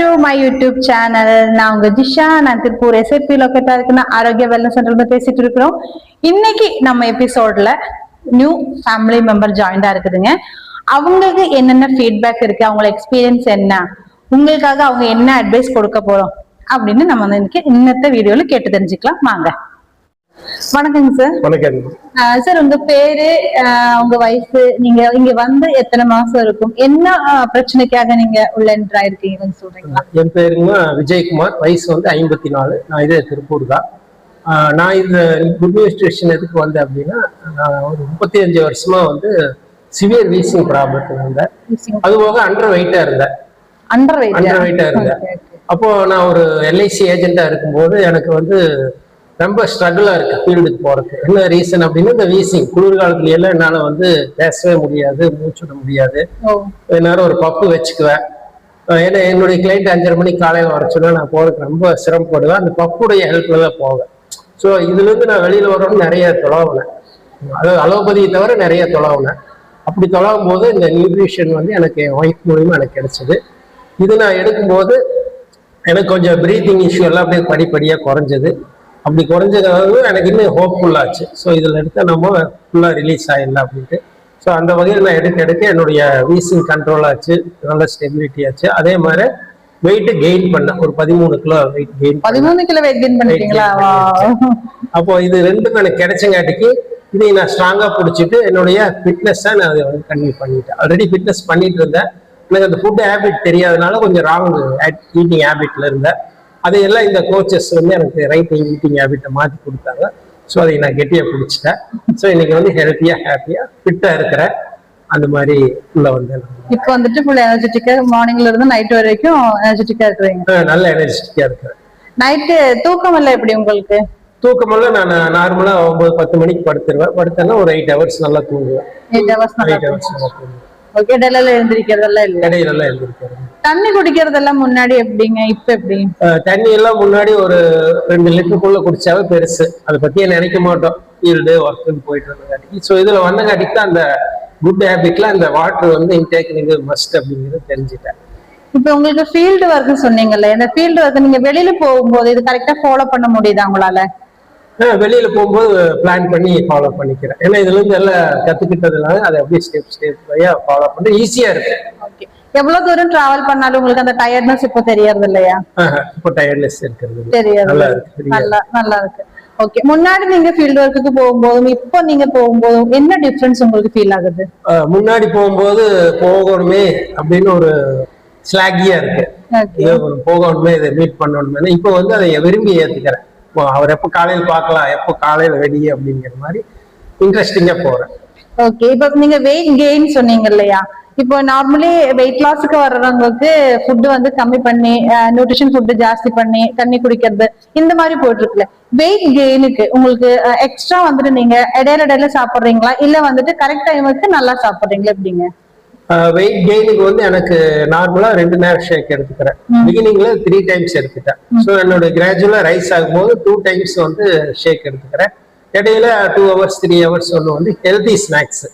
To my YouTube channel. நான் உங்க ஜிஷா. நான் திருப்பூர் எஸ்ஐபி லொக்கேட்டா இருக்குன்னா ஆரோக்கிய வெல்னஸ் சென்டர்ல பேசிட்டு இருக்கிறோம். இன்னைக்கு நம்ம எபிசோட்ல நியூ ஃபேமிலி மெம்பர் ஜாயின்டா இருக்குதுங்க. அவங்களுக்கு என்னென்ன ஃபீட்பேக் இருக்கு, அவங்களோட எக்ஸ்பீரியன்ஸ் என்ன, உங்களுக்காக அவங்க என்ன அட்வைஸ் கொடுக்க போறோம் அப்படின்னு நம்ம வந்து இன்னைக்கு இன்னத்த வீடியோல கேட்டு தெரிஞ்சுக்கலாம். வாங்க. வணக்கங்க சார். வணக்கம் சார். உங்க பேரு, உங்க வயசு, நீங்க இங்க வந்து எத்தனை மாசம் இருக்கும், என்ன பிரச்சனைக்காக நீங்க உள்ள என்டர் ஆயிருக்கீங்கன்னு சொல்றீங்களா? என் பேருங்க விஜயகுமார். வயசு வந்து 54. நான் இதே திருப்பூர் தான். நான் இந்த குட் நியூஸ் ஸ்டேஷன் எதுக்கு வந்தேன் அப்படின்னா, நான் ஒரு 35 வருஷமா வந்து சிவியர் வீசிங் ப்ராப்ளத்துல இருந்தேன். அது போக அண்டர் வெயிட்டா இருந்தேன். அப்போ நான் ஒரு எல்ஐசி ஏஜென்டா இருக்கும்போது எனக்கு வந்து ரொம்ப ஸ்ட்ரகிளா இருக்கு ஃபீல்டுக்கு போறதுக்கு. என்ன ரீசன் அப்படின்னா, இந்த வீசிங் குளிர்காலத்துல எல்லாம் என்னால வந்து பேசவே முடியாது, மூச்சு விட முடியாது. நேரம் ஒரு பப்பு வச்சுக்குவேன். ஏன்னா என்னுடைய கிளைண்ட் 5:30 மணிக்கு காலையில வர சொன்னா நான் போறதுக்கு ரொம்ப சிரமப்படுவேன். அந்த பப்புடைய ஹெல்ப்ல தான் போவேன். ஸோ இதுல இருந்து நான் வெளியில வரணும்னு நிறைய தொலைவுனேன். அதாவது அலோபதியை தவிர நிறைய தொலைவுனேன். அப்படி தொலைவும் போது இந்த நியூட்ரிஷன் வந்து எனக்கு என் ஒய்ஃப் மூலியமா எனக்கு கிடைச்சது. இது நான் எடுக்கும்போது எனக்கு கொஞ்சம் பிரீத்திங் இஷ்யூ எல்லாம் அப்படியே படிப்படியா குறைஞ்சது. அப்படி குறைஞ்சதாவது எனக்கு இன்னும் ஹோப்ஃபுல்லாச்சு. ஸோ இதில் எடுத்தால் நம்ம ஃபுல்லாக ரிலீஸ் ஆகிடலாம் அப்படின்ட்டு. ஸோ அந்த வகையில் நான் எடுக்க என்னுடைய வீசிங் கண்ட்ரோல் ஆச்சு, நல்ல ஸ்டெபிலிட்டி ஆச்சு. அதே மாதிரி வெயிட் கெயின் பண்ணேன். ஒரு 13 kilo weight gain. 13 kilo weight gain பண்ணிட்டீங்களா? அப்போ இது ரெண்டும் எனக்கு கிடைச்சங்காட்டிக்கு இதை நான் ஸ்ட்ராங்காக பிடிச்சிட்டு என்னுடைய ஃபிட்னஸை நான் அதை வந்து கன்டினியூ பண்ணிட்டேன். ஆல்ரெடி ஃபிட்னஸ் பண்ணிட்டு இருந்தேன். எனக்கு அந்த ஃபுட் ஹேபிட் தெரியாதனால கொஞ்சம் ராங் ஈட்டிங் ஹேபிட்ல இருந்தேன். அதையெல்லாம் இந்த கோச்சஸ் வந்து எனக்கு ரைட் ஈட்டிங் ஹேபிட்டை மாற்றி கொடுத்தாங்க. ஸோ அதை நான் கெட்டியாக பிடிச்சிட்டேன். ஸோ இன்னைக்கு வந்து ஹெல்த்தியா ஹாப்பியா ஃபிட்டா இருக்கிறேன். அந்த மாதிரி உள்ள வந்தேன். இப்போ வந்துட்டு ஃபுல் எனர்ஜெட்டிக்கா மார்னிங்ல இருந்து நைட் வரைக்கும் எனர்ஜெட்டிக்கா இருக்கிறீங்க? நல்ல எனர்ஜெட்டிக்கா இருக்கிறேன். நைட்டு தூக்கம் எல்லாம் எப்படி உங்களுக்கு? தூக்கமெல்லாம் நான் நார்மலா 9-10 மணிக்கு படுத்துருவேன். படுத்தேன்னா ஒரு 8 ஹவர்ஸ் நல்லா தூங்குவேன். 8 ஹவர்ஸ் நல்லா தூங்குவேன். ஓகே. இடையில எழுந்திருக்கிறதெல்லாம் இல்லை? இடையில எழுந்திருக்கிறது. தண்ணி குடிக்கிறதெல்லாம் முன்னாடி எப்படிங்க, இப்ப எப்படி? தண்ணி எல்லாம் முன்னாடி ஒரு 2 லிட்டருக்குள்ள குடிச்சாவே பெருசு. அதை பத்தியே நினைக்க மாட்டோம். ஃபீல்டு ஒர்க்குன்னு போயிட்டு இருந்தங்காட்டிக்கு. ஸோ இதுல வந்தங்காட்டிக்கு தான் அந்த குட் ஹேபிட்ல அந்த வாட்டர் வந்து இன்டேக் நீங்க மஸ்ட் அப்படிங்கிறது தெரிஞ்சுட்டேன். இப்ப உங்களுக்கு ஃபீல்டு ஒர்க் சொன்னீங்கல்ல, இந்த ஃபீல்டு ஒர்க் நீங்க வெளியில போகும்போது இது கரெக்டா ஃபாலோ பண்ண முடியுதா உங்களால? வெளியில போகும்போது பிளான் பண்ணி ஃபாலோ பண்ணிக்கிறேன். ஏன்னா இதுல இருந்து எல்லாம் கத்துக்கிட்டதுனால அதை அப்படியே ஸ்டெப் பையா ஃபாலோ பண்ண ஈஸியா இருக்கு. ஓகே. எவ்வளவு தூரம் டிராவல் பண்ணாலும் உங்களுக்கு அந்த டயர்ட்னஸ் இப்போ தெரியறது இல்லையா? இப்போ டயர்ட்னஸ் இருக்கிறது தெரியாது. நல்லா இருக்கு. ஓகே. முன்னாடி நீங்க ஃபீல்ட் ஒர்க்குக்கு போகும்போதும் இப்போ நீங்க போகும்போதும் என்ன டிஃபரன்ஸ் உங்களுக்கு ஃபீல் ஆகுது? முன்னாடி போகும்போது போகணுமே அப்படின்னு ஒரு ஸ்லாகியா இருக்கு. போகணுமே, இதை மீட் பண்ணணுமே. இப்போ வந்து அதை விரும்பி ஏத்துக்கிறேன். அவர் எப்போ காலையில் பார்க்கலாம், எப்போ காலையில ரெடி அப்படிங்கிற மாதிரி இன்ட்ரெஸ்டிங்கா போறேன். ஓகே. இப்போ நீங்க வெயிட் கெயின் சொன்னீங்க இல்லையா? இப்போ நார்மலி வெயிட் லாஸுக்கு வர்றவங்களுக்கு ஃபுட்டு வந்து கம்மி பண்ணி, நியூட்ரிஷன் ஃபுட்டு ஜாஸ்தி பண்ணி, தண்ணி குடிக்கிறது இந்த மாதிரி போயிட்டு இருக்குல்ல. வெயிட் கெயினுக்கு உங்களுக்கு எக்ஸ்ட்ரா வந்துட்டு நீங்க இடையில சாப்பிடுறீங்களா, இல்ல வந்துட்டு கரெக்ட் டைமுக்கு நல்லா சாப்பிடுறீங்களா, எப்படிங்க? வெயிட் கெயினுக்கு வந்து எனக்கு நார்மலா 2 நேரம் ஷேக் எடுத்துக்கிறேன். பிகினிங்ல 3 டைம்ஸ் எடுத்துட்டேன். ஸோ என்னோட கிராஜுவலா ரைஸ் ஆகும்போது 2 டைம்ஸ் வந்து ஷேக் எடுத்துக்கிறேன். இடையில 2 ஹவர்ஸ் 3 ஹவர்ஸ் ஒன்று வந்து ஹெல்தி ஸ்நாக்ஸ்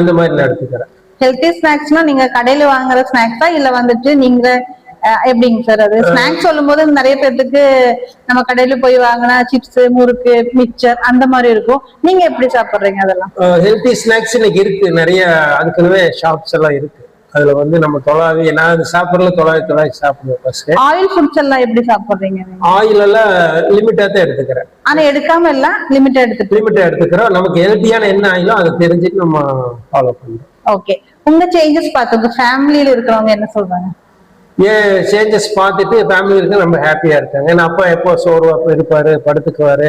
அந்த மாதிரி நான் எடுத்துக்கிறேன். ஹெல்தி ஸ்நாக்ஸ்னா நீங்க கடையில வாங்குற ஸ்நாக்ஸா, இல்ல வந்துட்டு நீங்க எப்படிங்க சார்? அது ஸ்நாக்ஸ் சொல்லும் போது நிறைய பேருக்கு நம்ம கடையில போய் வாங்கினா சிப்ஸ், முறுக்கு, மிக்சர் அந்த மாதிரி இருக்கும். நீங்க எப்படி சாப்பிடுறீங்க அதெல்லாம்? ஹெல்தி ஸ்நாக்ஸ் இன்னைக்கு இருக்கு நிறைய. அதுக்குன்னு ஷாப்ஸ் எல்லாம் இருக்கு. அதுல வந்து நம்ம தொலாவி நான் சாப்பிடல தொலாவி சாப்பிடுவேன். ஃபர்ஸ்ட் ஆயில் ஃபுட்ஸ் எல்லாம் எப்படி சாப்பிடுறீங்க? ஆயில் எல்லாம் லிமிட்டா தான் எடுத்துக்கிறேன். ஆனா எடுக்காம எல்லாம் லிமிட்டா எடுத்துக்கிறோம். நமக்கு ஹெல்த்தியான என்ன ஆயிலோ அதை தெரிஞ்சுட்டு நம்ம ஃபாலோ பண்றோம். ஓகே. உங்க சேஞ்சஸ் பார்த்து உங்க ஃபேமிலியில இருக்கிறவங்க என்ன சொல்றாங்க? ஏன் சேஞ்சஸ் பார்த்துட்டு ஃபேமிலி இருக்கு ரொம்ப ஹாப்பியா இருக்காங்க. ஏன்னா அப்பா எப்போ சோர்வா இருப்பாரு, படுத்துக்குவாரு.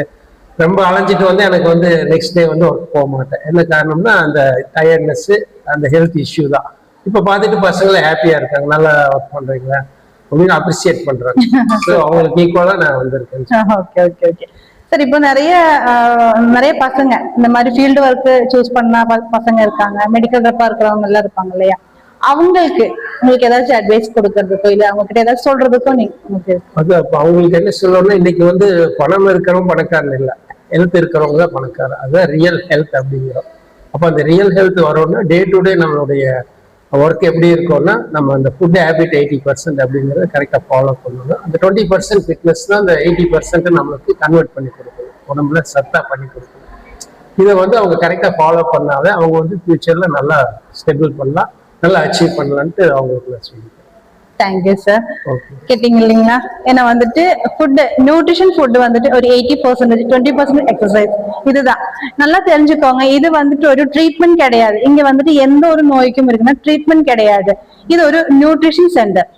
ரொம்ப அலைஞ்சிட்டு வந்து எனக்கு வந்து நெக்ஸ்ட் டே வந்து ஒர்க் போக மாட்டேன். என்ன காரணம்னா அந்த டயர்ட்னஸ், அந்த ஹெல்த் இஷ்யூ தான். இப்போ பார்த்துட்டு பசங்களை ஹாப்பியா இருக்காங்க. நல்லா ஒர்க் பண்றீங்களா அப்படின்னு அப்ரிசியேட் பண்றாங்க. ஸோ அவங்களுக்கு ஈக்குவலா நான் வந்திருக்கேன். Okay okay okay. சார், இப்போ நிறைய பசங்க இந்த மாதிரி ஃபீல்டு ஒர்க் சூஸ் பண்ண பசங்க இருக்காங்க, மெடிக்கல் ரெப்பா இருக்கிறவங்க எல்லாம் இருப்பாங்க இல்லையா? அவங்களுக்கு உங்களுக்கு ஏதாச்சும் அட்வைஸ் கொடுக்கறதுக்கோ இல்ல அவங்க கிட்ட ஏதாச்சும் சொல்றதுக்கோ அவங்களுக்கு என்ன சொல்லணும்னா, இன்னைக்கு வந்து பணம் இருக்கிறவங்க பணக்காரன் இல்லை, ஹெல்த் இருக்கிறவங்க தான் பணக்காரன். அதுதான் ரியல் ஹெல்த் அப்படிங்கிறோம். அப்போ அந்த ரியல் ஹெல்த் வரோம்னா டே டு டே நம்மளுடைய ஒர்க் எப்படி இருக்கும்னா நம்ம அந்த ஃபுட் ஹேபிட் 80% அப்படிங்கிறத கரெக்டாக ஃபாலோ பண்ணணும். அந்த 20% ஃபிட்னஸ் தான் அந்த 80% நம்மளுக்கு கன்வெர்ட் பண்ணி கொடுக்கணும், உடம்புல சத்தா பண்ணி கொடுக்கணும். இதை வந்து அவங்க கரெக்டாக ஃபாலோ பண்ணாலே அவங்க வந்து ஃபியூச்சர்ல நல்லா ஸ்டெபிள் பண்ணலாம், நல்லா அச்சீவ் பண்ணலான்ட்டு அவங்களுக்கு நான் சொல்லிக்கிறேன். Thank you sir. ஓகே, கேட்டீங்க இல்லைங்களா? ஏன்னா வந்துட்டு ஃபுட் நியூட்ரிஷன் ஃபுட் வந்துட்டு ஒரு 80%, 20% எக்ஸசைஸ், இதுதான் நல்லா தெரிஞ்சுக்கோங்க. இது வந்துட்டு ஒரு ட்ரீட்மெண்ட் கிடையாது. இங்க வந்துட்டு எந்த ஒரு நோய்க்கும் இருக்குன்னா ட்ரீட்மெண்ட் கிடையாது. இது ஒரு நியூட்ரிஷன் சென்டர்.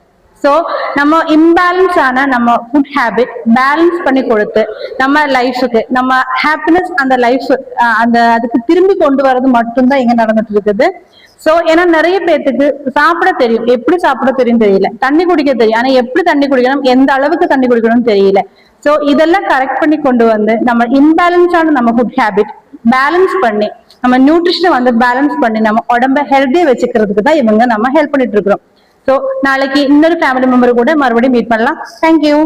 ஸோ நம்ம இம்பேலன்ஸ் ஆன நம்ம ஃபுட் ஹேபிட் பேலன்ஸ் பண்ணி கொடுத்து நம்ம லைஃபுக்கு நம்ம ஹாப்பினஸ் அந்த லைஃப் அந்த அதுக்கு திரும்பி கொண்டு வர்றது மட்டும்தான் இங்க நடந்துட்டு இருக்குது. சோ ஏன்னா நிறைய பேத்துக்கு சாப்பிட தெரியும், எப்படி சாப்பிட தெரியும் தெரியல, தண்ணி குடிக்க தெரியும், ஆனா எப்படி தண்ணி குடிக்கணும், எந்த அளவுக்கு தண்ணி குடிக்கணும்னு தெரியல. சோ இதெல்லாம் கரெக்ட் பண்ணி கொண்டு வந்து நம்ம இம்பேலன்ஸான நம்ம ஃபுட் ஹேபிட் பேலன்ஸ் பண்ணி நம்ம நியூட்ரிஷனை வந்து பேலன்ஸ் பண்ணி நம்ம உடம்ப ஹெல்த்தியா வச்சுக்கிறதுக்கு தான் இவங்க நம்ம ஹெல்ப் பண்ணிட்டு இருக்கிறோம். சோ நாளைக்கு இன்னொரு ஃபேமிலி மெம்பர் கூட மறுபடியும் மீட் பண்ணலாம். தேங்க்யூ.